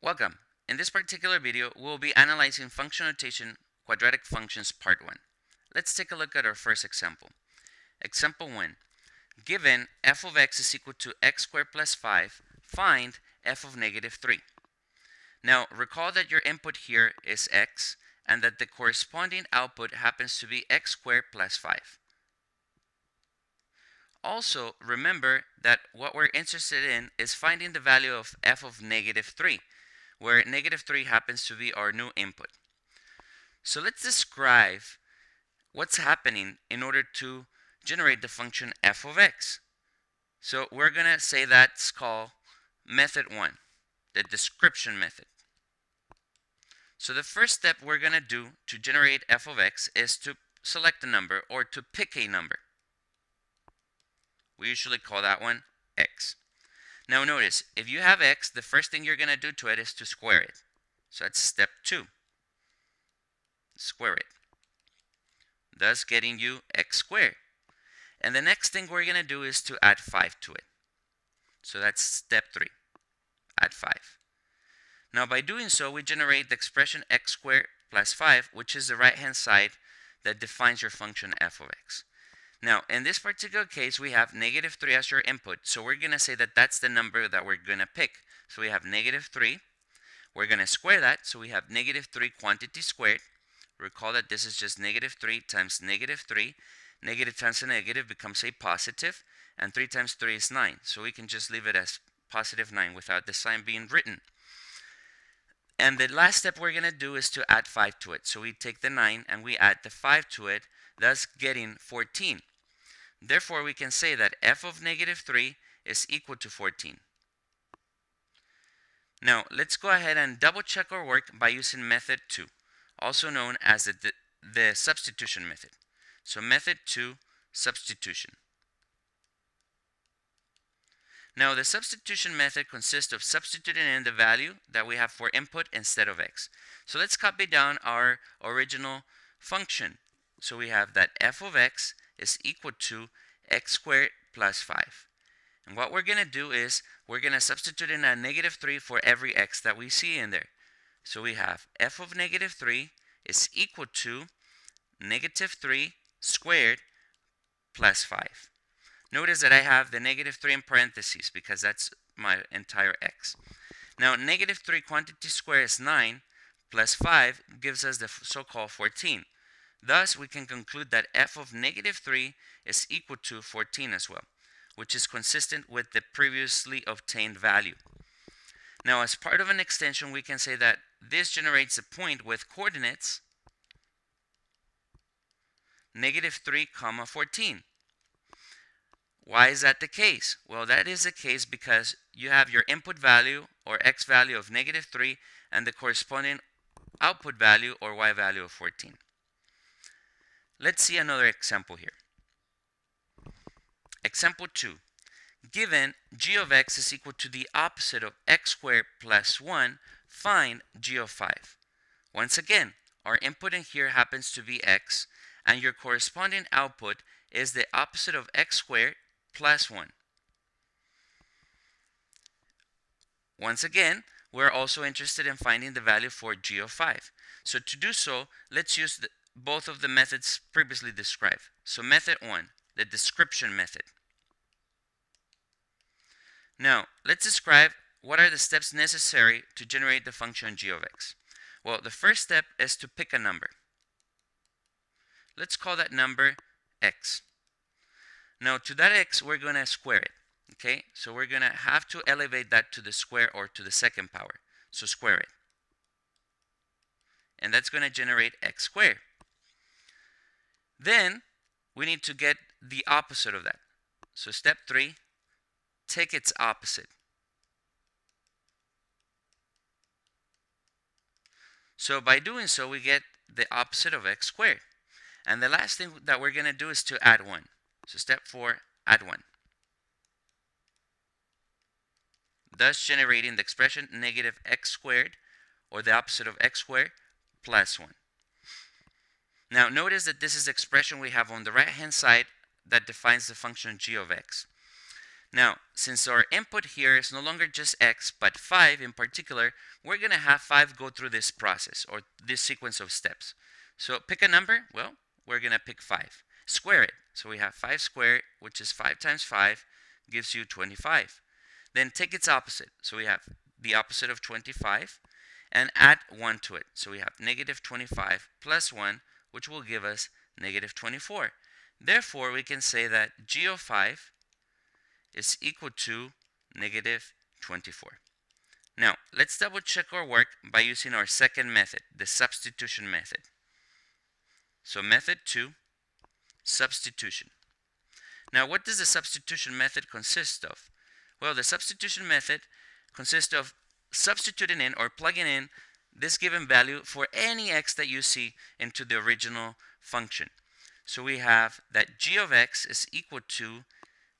Welcome. In this particular video, we'll be analyzing function notation quadratic functions part 1. Let's take a look at our first example. Example 1. Given f of x is equal to x squared plus 5, find f of negative 3. Now, recall that your input here is x and that the corresponding output happens to be x squared plus 5. Also, remember that what we're interested in is finding the value of f of negative 3, where negative 3 happens to be our new input. So let's describe what's happening in order to generate the function f of x. So we're going to say that's called method 1, the description method. So the first step we're going to do to generate f of x is to select a number or to pick a number. We usually call that one x. Now notice, if you have x, the first thing you're going to do to it is to square it. So that's step 2. Square it, thus getting you x squared. And the next thing we're going to do is to add 5 to it. So that's step 3. Add 5. Now by doing so, we generate the expression x squared plus 5, which is the right-hand side that defines your function f of x. Now, in this particular case, we have negative 3 as your input, so we're going to say that that's the number that we're going to pick. So we have negative 3. We're going to square that, so we have negative 3 quantity squared. Recall that this is just negative 3 times negative 3. Negative times a negative becomes a positive, and 3 times 3 is 9. So we can just leave it as positive 9 without the sign being written. And the last step we're going to do is to add 5 to it. So we take the 9 and we add the 5 to it, thus getting 14. Therefore, we can say that f of negative 3 is equal to 14. Now, let's go ahead and double check our work by using method 2, also known as the substitution method. So method 2, substitution. Now, the substitution method consists of substituting in the value that we have for input instead of x. So let's copy down our original function. So we have that f of x is equal to x squared plus 5. And what we're going to do is we're going to substitute in a negative 3 for every x that we see in there. So we have f of negative 3 is equal to negative 3 squared plus 5. Notice that I have the negative 3 in parentheses because that's my entire x. Now, negative 3 quantity squared is 9 plus 5 gives us the so-called 14. Thus, we can conclude that f of negative 3 is equal to 14 as well, which is consistent with the previously obtained value. Now, as part of an extension, we can say that this generates a point with coordinates negative 3, 14. Why is that the case? Well, that is the case because you have your input value or x value of negative 3 and the corresponding output value or y value of 14. Let's see another example here. Example 2. Given g of x is equal to the opposite of x squared plus 1, find g of 5. Once again, our input in here happens to be x, and your corresponding output is the opposite of x squared plus 1. Once again, we're also interested in finding the value for g of 5. So to do so, let's use both of the methods previously described. So method 1, the description method. Now, let's describe what are the steps necessary to generate the function g of x. Well, the first step is to pick a number. Let's call that number x. Now, to that x, we're going to square it. Okay, so we're going to have to elevate that to the square or to the second power. So square it. And that's going to generate x squared. Then, we need to get the opposite of that. So step 3, take its opposite. So by doing so, we get the opposite of x squared. And the last thing that we're going to do is to add 1. So step 4, add 1. Thus generating the expression negative x squared, or the opposite of x squared, plus 1. Now notice that this is the expression we have on the right hand side that defines the function g of x. Now, since our input here is no longer just x, but 5 in particular, we're going to have 5 go through this process or this sequence of steps. So pick a number. Well, we're going to pick 5. Square it. So we have 5 squared, which is 5 times 5, gives you 25. Then take its opposite. So we have the opposite of 25 and add 1 to it. So we have negative 25 plus 1, which will give us negative 24. Therefore, we can say that g of 5 is equal to negative 24. Now, let's double check our work by using our second method, the substitution method. So method 2, substitution. Now, what does the substitution method consist of? Well, the substitution method consists of substituting in or plugging in this given value for any x that you see into the original function. So we have that g of x is equal to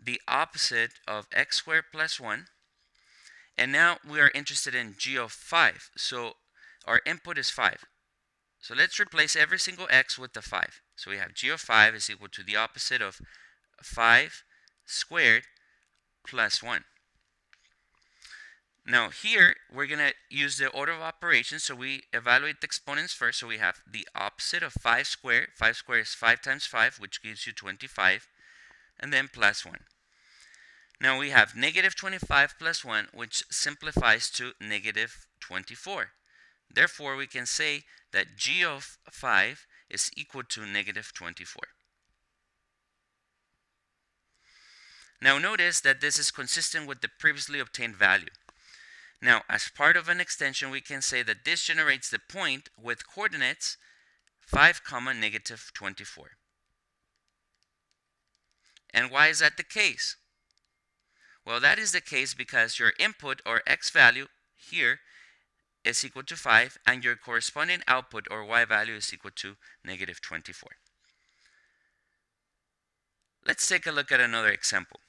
the opposite of x squared plus 1. And now we are interested in g of 5. So our input is 5. So let's replace every single x with the 5. So we have g of 5 is equal to the opposite of 5 squared plus 1. Now here we're going to use the order of operations. So we evaluate the exponents first. So we have the opposite of 5 squared. 5 squared is 5 times 5, which gives you 25. And then plus 1. Now we have negative 25 plus 1, which simplifies to negative 24. Therefore, we can say that g of 5 is equal to negative 24. Now notice that this is consistent with the previously obtained value. Now, as part of an extension, we can say that this generates the point with coordinates 5, negative 24. And why is that the case? Well, that is the case because your input or x value here is equal to 5 and your corresponding output or y value is equal to negative 24. Let's take a look at another example.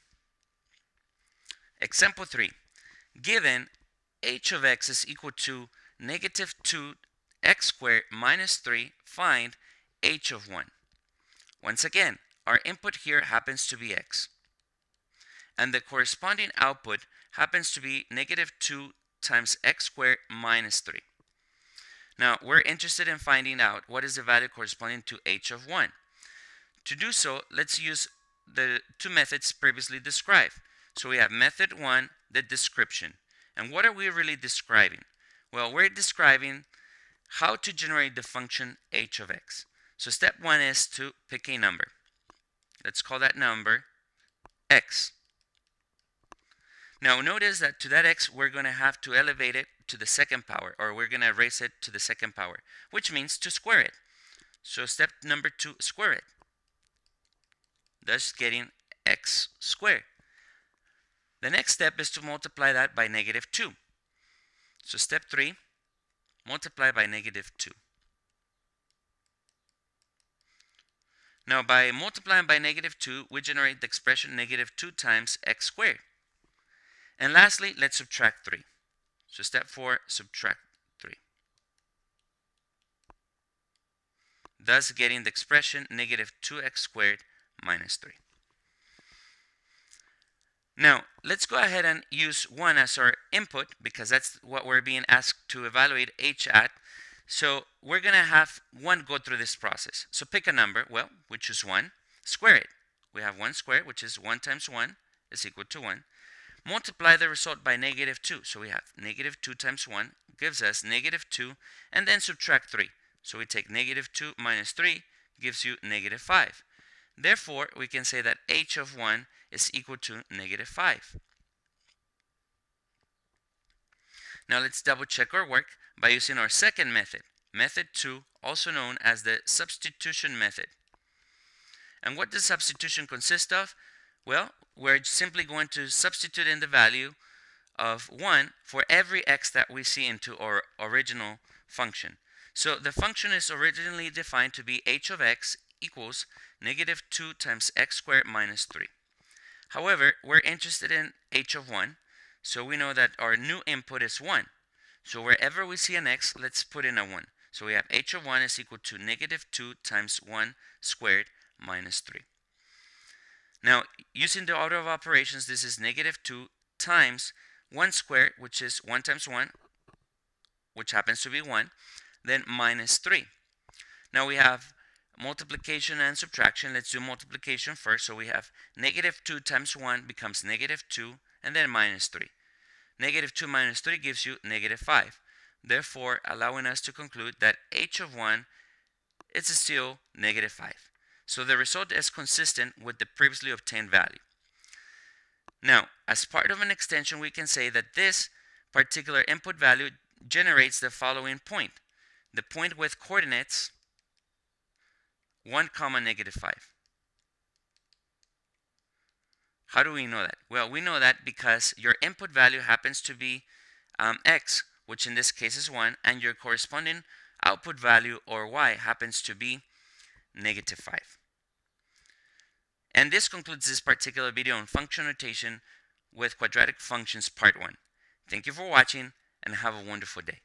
Example 3. Given h of x is equal to negative 2x squared minus 3, find h of 1. Once again, our input here happens to be x. And the corresponding output happens to be negative 2 times x squared minus 3. Now, we're interested in finding out what is the value corresponding to h of 1. To do so, let's use the two methods previously described. So we have method 1, the description. And what are we really describing? Well, we're describing how to generate the function h of x. So step 1 is to pick a number. Let's call that number x. Now notice that to that x, we're going to have to elevate it to the second power, or we're going to raise it to the second power, which means to square it. So step number 2, square it. Thus getting x squared. The next step is to multiply that by negative 2. So step 3, multiply by negative 2. Now by multiplying by negative 2, we generate the expression negative 2 times x squared. And lastly, let's subtract 3. So step 4, subtract 3. Thus getting the expression negative 2x squared minus 3. Now, let's go ahead and use 1 as our input because that's what we're being asked to evaluate h at. So we're going to have 1 go through this process. So pick a number. Well, we choose 1. Square it. We have 1 squared, which is 1 times 1 is equal to 1. Multiply the result by negative 2. So we have negative 2 times 1 gives us negative 2, and then subtract 3. So we take negative 2 minus 3 gives you negative 5. Therefore, we can say that h of 1 is equal to negative 5. Now let's double check our work by using our second method, method 2, also known as the substitution method. And what does substitution consist of? Well, we're simply going to substitute in the value of 1 for every x that we see into our original function. So the function is originally defined to be h of x equals negative 2 times x squared minus 3. However, we're interested in h of 1, so we know that our new input is 1. So wherever we see an x, let's put in a 1. So we have h of 1 is equal to negative 2 times 1 squared minus 3. Now, using the order of operations, this is negative 2 times 1 squared, which is 1 times 1, which happens to be 1, then minus 3. Now we have multiplication and subtraction. Let's do multiplication first. So we have negative 2 times 1 becomes negative 2, and then minus 3. Negative 2 minus 3 gives you negative 5. Therefore, allowing us to conclude that h of 1 is still negative 5. So the result is consistent with the previously obtained value. Now, as part of an extension, we can say that this particular input value generates the following point. The point with coordinates 1 comma negative 5. How do we know that? Well, we know that because your input value happens to be x, which in this case is 1, and your corresponding output value, or y, happens to be negative 5. And this concludes this particular video on function notation with quadratic functions part 1. Thank you for watching and have a wonderful day.